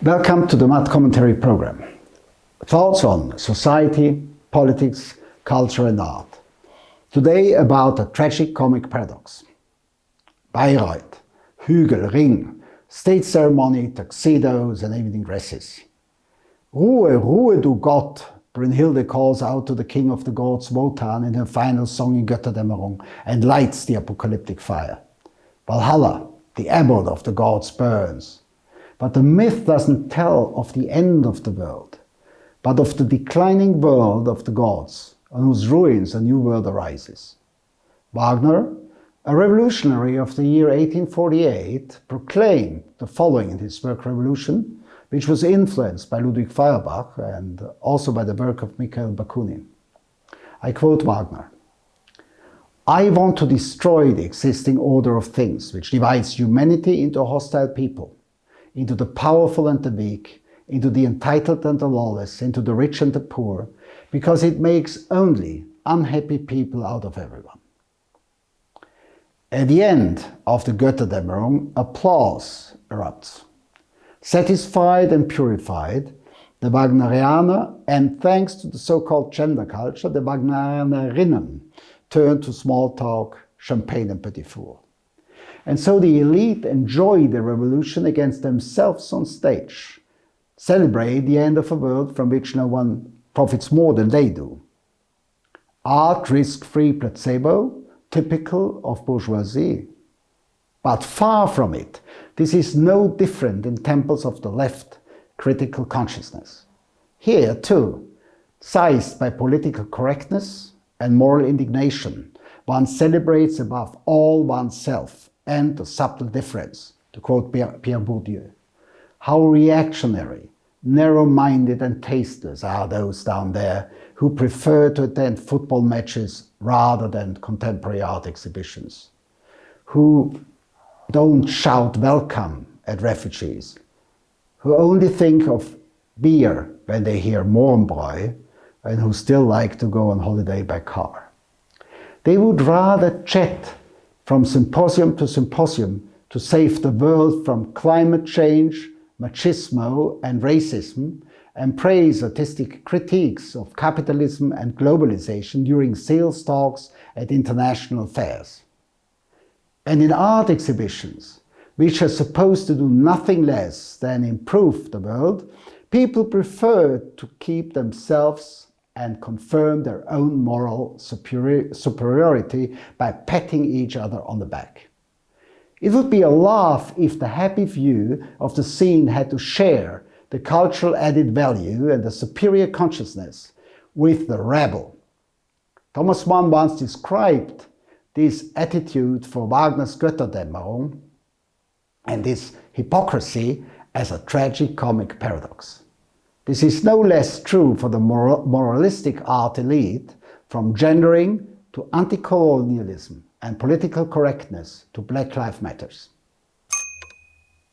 Welcome to the Math Commentary program. Thoughts on society, politics, culture and art. Today about a tragic comic paradox. Bayreuth, Hügel, Ring, state ceremony, tuxedos and evening dresses. Ruhe Du Gott, Brünhilde calls out to the king of the gods Wotan in her final song in Götterdämmerung and lights the apocalyptic fire. Valhalla, the abode of the gods, burns. But the myth doesn't tell of the end of the world, but of the declining world of the gods, on whose ruins a new world arises. Wagner, a revolutionary of the year 1848, proclaimed the following in his work Revolution, which was influenced by Ludwig Feuerbach and also by the work of Mikhail Bakunin. I quote Wagner: "I want to destroy the existing order of things which divides humanity into a hostile people, into the powerful and the weak, into the entitled and the lawless, into the rich and the poor, because it makes only unhappy people out of everyone." At the end of the Götterdämmerung, applause erupts. Satisfied and purified, the Wagnerianer, and thanks to the so-called gender culture, the Wagnerianerinnen, turn to small talk, champagne and petit four. And so the elite enjoy the revolution against themselves on stage, celebrate the end of a world from which no one profits more than they do. Art risk-free placebo, typical of bourgeoisie. But far from it, this is no different in temples of the left, critical consciousness. Here too, seized by political correctness and moral indignation, one celebrates above all oneself and the subtle difference, to quote Pierre Bourdieu. How reactionary, narrow-minded and tasteless are those down there who prefer to attend football matches rather than contemporary art exhibitions, who don't shout welcome at refugees, who only think of beer when they hear Mohrenbräu, and who still like to go on holiday by car. They would rather chat from symposium to save the world from climate change, machismo and racism, and praise artistic critiques of capitalism and globalization during sales talks at international fairs. And in art exhibitions, which are supposed to do nothing less than improve the world, people prefer to keep themselves and confirm their own moral superiority by patting each other on the back. It would be a laugh if the happy view of the scene had to share the cultural added value and the superior consciousness with the rebel. Thomas Mann once described this attitude for Wagner's Götterdämmerung and this hypocrisy as a tragic comic paradox. This is no less true for the moralistic art elite, from gendering to anti-colonialism and political correctness to Black Lives Matter.